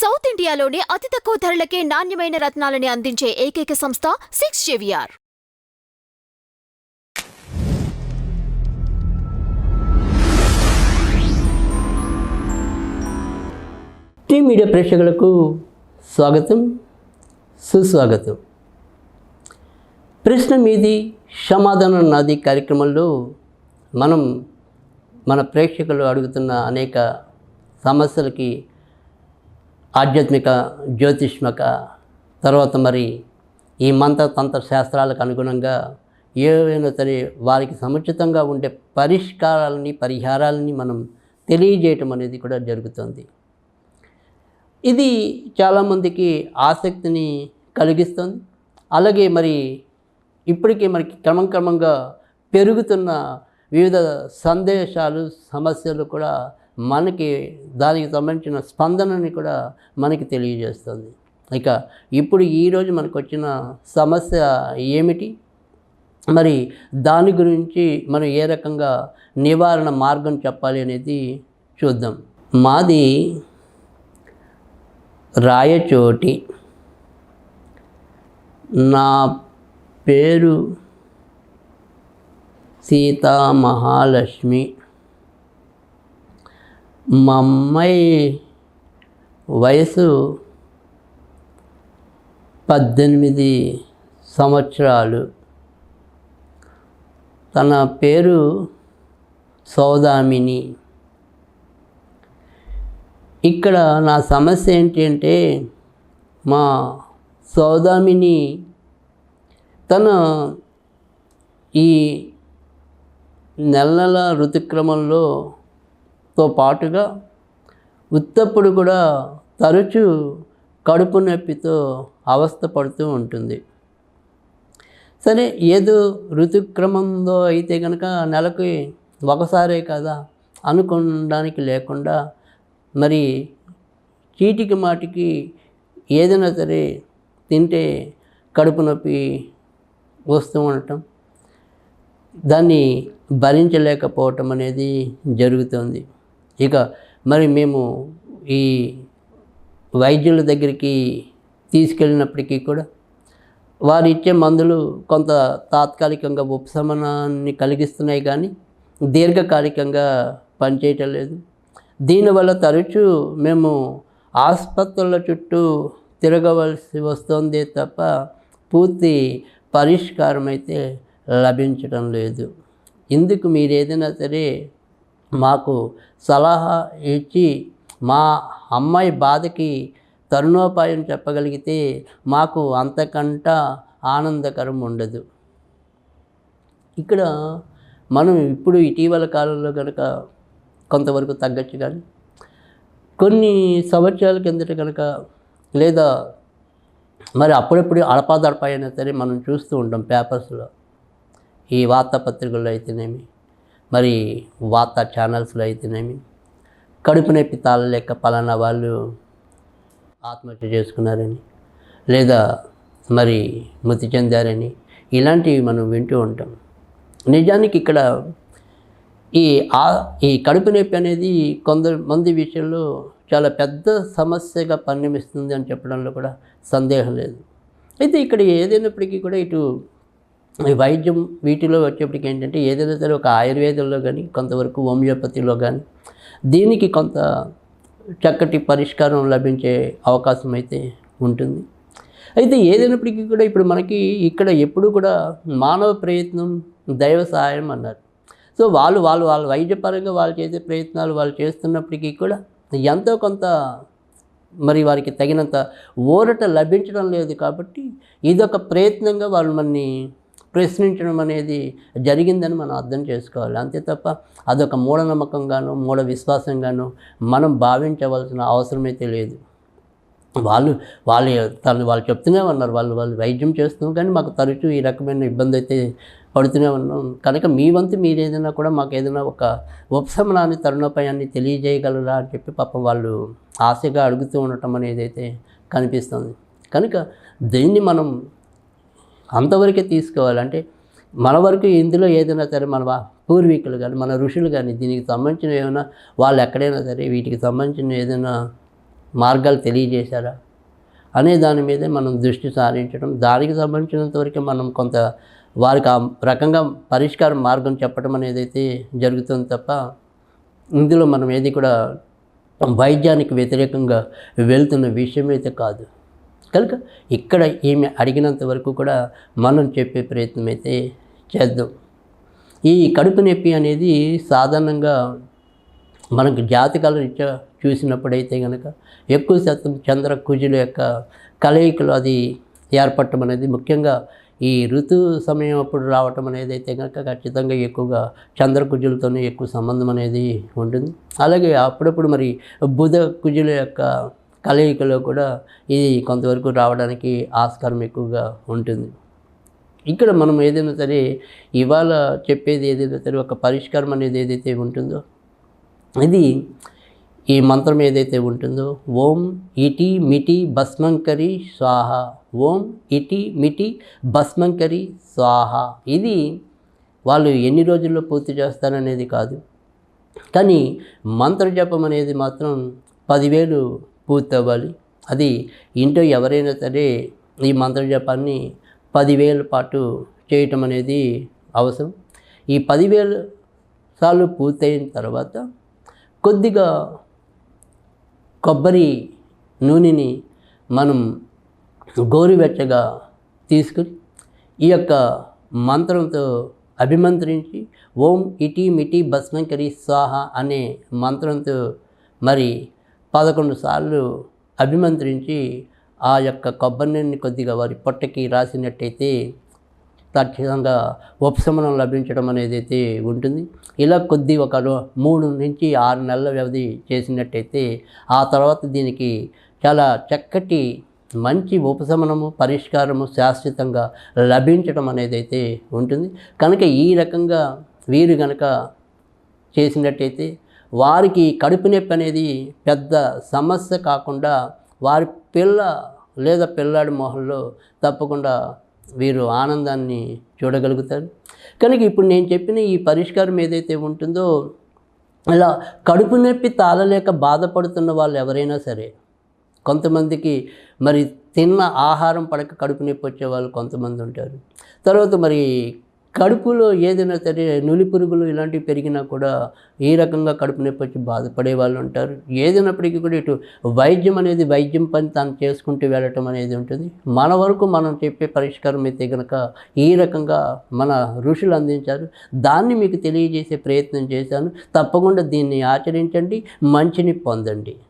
South ఇండియాలోనే అతి తక్కువ ధరలకే నాణ్యమైన రత్నాలని అందించే ఏకైక సంస్థ 6JVR. టీ మీడియా ప్రేక్షకులకు స్వాగతం, సుస్వాగతం. ప్రశ్న మీది సమాధానం నాది కార్యక్రమంలో మనం మన ప్రేక్షకులు అడుగుతున్న అనేక సమస్యలకి ఆధ్యాత్మిక, జ్యోతిష్మక, తర్వాత మరి ఈ మంత్ర శాస్త్రాలకు అనుగుణంగా ఏవైనా సరే వారికి సముచితంగా ఉండే పరిహారాలని మనం తెలియజేయటం అనేది కూడా జరుగుతుంది. ఇది చాలామందికి ఆసక్తిని కలిగిస్తుంది. అలాగే మరి ఇప్పటికీ మనకి క్రమంగా పెరుగుతున్న వివిధ సందేశాలు, సమస్యలు కూడా మనకి దానికి సంబంధించిన స్పందనని కూడా మనకి తెలియజేస్తుంది. ఇక ఇప్పుడు ఈరోజు మనకు వచ్చిన సమస్య ఏమిటి, మరి దాని గురించి మనం ఏ రకంగా నివారణ మార్గం చెప్పాలి అనేది చూద్దాం. మాది రాయచోటి, నా పేరు సీతా మహాలక్ష్మి. మా అమ్మాయి వయసు 18 సంవత్సరాలు. తన పేరు సౌదామిని. ఇక్కడ నా సమస్య ఏంటి అంటే, మా సౌదామిని తన ఈ నెల ఋతుక్రమంలో పాటుగా ఉత్తప్పుడు కూడా తరచూ కడుపు నొప్పితో అవస్థ పడుతూ ఉంటుంది. సరే, ఏదో ఋతుక్రమంలో అయితే కనుక నెలకి ఒకసారే కదా అనుకోవడానికి లేకుండా మరి చీటికి మాటికి ఏదైనా సరే తింటే కడుపు నొప్పి వస్తూ ఉండటం, దాన్ని భరించలేకపోవటం అనేది జరుగుతుంది. ఇక మరి మేము ఈ వైద్యుల దగ్గరికి తీసుకెళ్ళినప్పటికీ కూడా వారు ఇచ్చే మందులు కొంత తాత్కాలికంగా ఉపశమనాన్ని కలిగిస్తున్నాయి, కానీ దీర్ఘకాలికంగా పనిచేయటం లేదు. దీనివల్ల తరచూ మేము ఆసుపత్రుల చుట్టూ తిరగవలసి వస్తుంది తప్ప పూర్తి పరిష్కారం అయితే లభించడం లేదు. ఇందుకు మీరు ఏదైనా సరే మాకు సలహా ఇచ్చి మా అమ్మాయి బాధకి తరుణోపాయం చెప్పగలిగితే మాకు అంతకంటా ఆనందకరం ఉండదు. ఇక్కడ మనం ఇప్పుడు ఇటీవల కాలంలో కనుక కొంతవరకు తగ్గచ్చు, కానీ కొన్ని సంవత్సరాల కిందట కనుక, లేదా మరి అప్పుడప్పుడు అడపాదడపా అయినా సరే మనం చూస్తూ ఉంటాం పేపర్స్లో, ఈ వార్తాపత్రికల్లో అయితేనేమి, మరి వార్తా ఛానల్స్లో అయితేనేమి, కడుపు నొప్పి తాళలేక పలానా వాళ్ళు ఆత్మహత్య చేసుకున్నారని, లేదా మరి మృతి చెందారని, ఇలాంటివి మనం వింటూ ఉంటాం. నిజానికి ఇక్కడ ఈ కడుపు నొప్పి అనేది కొంతమంది విషయంలో చాలా పెద్ద సమస్యగా పరిణమిస్తుంది అని చెప్పడంలో కూడా సందేహం లేదు. అయితే ఇక్కడ ఏదైనప్పటికీ కూడా ఇటు వైద్యం వీటిలో వచ్చేప్పటికి ఏంటంటే, ఏదైనా సరే ఒక ఆయుర్వేదంలో కానీ, కొంతవరకు హోమియోపతిలో కానీ దీనికి కొంత చక్కటి పరిష్కారం లభించే అవకాశం అయితే ఉంటుంది. అయితే ఏదైనప్పటికీ కూడా ఇప్పుడు మనకి ఇక్కడ ఎప్పుడు కూడా మానవ ప్రయత్నం దైవ సహాయం అన్నారు. సో వాళ్ళ వైద్యపరంగా వాళ్ళు చేసే ప్రయత్నాలు వాళ్ళు చేస్తున్నప్పటికీ కూడా ఎంతో కొంత మరి వారికి తగినంత ఊరట లభించడం లేదు. కాబట్టి ఇదొక ప్రయత్నంగా వాళ్ళు మనని ప్రశ్నించడం అనేది జరిగిందని మనం అర్థం చేసుకోవాలి. అంతే తప్ప అదొక మూఢనమ్మకంగానో మూఢ విశ్వాసంగానో మనం భావించవలసిన అవసరమైతే లేదు. వాళ్ళు చెప్తూనే ఉన్నారు, వాళ్ళు వైద్యం చేస్తున్నాం, కానీ మాకు తరచూ ఈ రకమైన ఇబ్బంది అయితే పడుతూనే ఉన్నాం. కనుక మీ వంతు మీరు ఏదైనా కూడా మాకు ఏదైనా ఒక ఉపశమనాన్ని, తరుణోపాయాన్ని తెలియజేయగలరా అని చెప్పి పాపం వాళ్ళు ఆశగా అడుగుతూ ఉండటం అనేది అయితే కనిపిస్తుంది. కనుక దీన్ని మనం అంతవరకే తీసుకోవాలంటే, మన వరకు ఇందులో ఏదైనా సరే మన పూర్వీకులు కానీ మన ఋషులు కానీ దీనికి సంబంధించిన ఏమైనా వాళ్ళు ఎక్కడైనా సరే వీటికి సంబంధించిన ఏదైనా మార్గాలు తెలియజేశారా అనే దాని మీదే మనం దృష్టి సారించడం, దానికి సంబంధించినంత వరకు మనం కొంత వారికి ఆ రకంగా పరిష్కార మార్గం చెప్పడం అనేది అయితే జరుగుతుంది తప్ప, ఇందులో మనం ఏది కూడా వైద్యానికి వ్యతిరేకంగా వెళ్తున్న విషయం అయితే కాదు. కనుక ఇక్కడ ఈమె అడిగినంత వరకు కూడా మనం చెప్పే ప్రయత్నం అయితే చేద్దాం. ఈ కడుపు నొప్పి అనేది సాధారణంగా మనకు జాతకాల రీత్యా చూసినప్పుడైతే కనుక ఎక్కువ శాతం చంద్ర కుజుల యొక్క కలయికలు అది ఏర్పడటం అనేది, ముఖ్యంగా ఈ ఋతు సమయం అప్పుడు రావటం అనేది అయితే కనుక ఖచ్చితంగా ఎక్కువగా చంద్రకుజులతోనే ఎక్కువ సంబంధం అనేది ఉంటుంది. అలాగే అప్పుడప్పుడు మరి బుధ కుజుల యొక్క కలయికలో కూడా ఇది కొంతవరకు రావడానికి ఆస్కారం ఎక్కువగా ఉంటుంది. ఇక్కడ మనం ఏదైనా సరే ఇవాళ చెప్పేది ఏదైనా సరే ఒక పరిష్కారం అనేది ఏదైతే ఉంటుందో, ఇది ఈ మంత్రం ఏదైతే ఉంటుందో, ఓం ఇటి మిటి భస్మంకరి స్వాహ, ఓం ఇటి మిటి భస్మంకరి స్వాహ. ఇది వాళ్ళు ఎన్ని రోజుల్లో పూర్తి చేస్తారనేది కాదు, కానీ మంత్రజపం అనేది మాత్రం 10,000 పూర్తి అవ్వాలి. అది ఇంట్లో ఎవరైనా సరే ఈ మంత్రజపాన్ని 10,000 పాటు చేయటం అనేది అవసరం. ఈ 10,000 సార్లు పూర్తయిన తర్వాత కొద్దిగా కొబ్బరి నూనెని మనం గోరువెచ్చగా తీసుకుని ఈ యొక్క మంత్రంతో అభిమంత్రించి ఓం ఇటి మిటి భస్మంకరి స్వాహ అనే మంత్రంతో మరి 11 సార్లు అభిమంత్రించి ఆ యొక్క కొబ్బరి నూనెని కొద్దిగా వారి పొట్టకి రాసినట్టయితే ఖచ్చితంగా ఉపశమనం లభించడం అనేది అయితే ఉంటుంది. ఇలా కొద్ది ఒక 3 నుంచి 6 నెలల వ్యవధి చేసినట్టయితే ఆ తర్వాత దీనికి చాలా చక్కటి మంచి ఉపశమనము, పరిష్కారము శాశ్వతంగా లభించడం అనేది అయితే ఉంటుంది. కనుక ఈ రకంగా వీరు కనుక చేసినట్టయితే వారికి కడుపు నొప్పి అనేది పెద్ద సమస్య కాకుండా వారి పిల్ల లేదా పిల్లాడి మొహంలో తప్పకుండా వీరు ఆనందాన్ని చూడగలుగుతారు. కనుక ఇప్పుడు నేను చెప్పిన ఈ పరిష్కారం ఏదైతే ఉంటుందో, ఇలా కడుపు నొప్పి తాళలేక బాధపడుతున్న వాళ్ళు ఎవరైనా సరే, కొంతమందికి మరి తిన్న ఆహారం పడక కడుపు నొప్పి వచ్చే వాళ్ళు కొంతమంది ఉంటారు. తర్వాత మరి కడుపులో ఏదైనా సరే నులి పురుగులు ఇలాంటివి పెరిగినా కూడా ఈ రకంగా కడుపు నొప్పి వచ్చి బాధపడే వాళ్ళు ఉంటారు. ఏదైనప్పటికీ కూడా ఇటు వైద్యం పని తాను చేసుకుంటూ వెళ్ళటం అనేది ఉంటుంది. మన వరకు మనం చెప్పే పరిష్కారం అయితే కనుక ఈ రకంగా మన ఋషులు అందించారు. దాన్ని మీకు తెలియజేసే ప్రయత్నం చేశాను. తప్పకుండా దీన్ని ఆచరించండి, మంచిని పొందండి.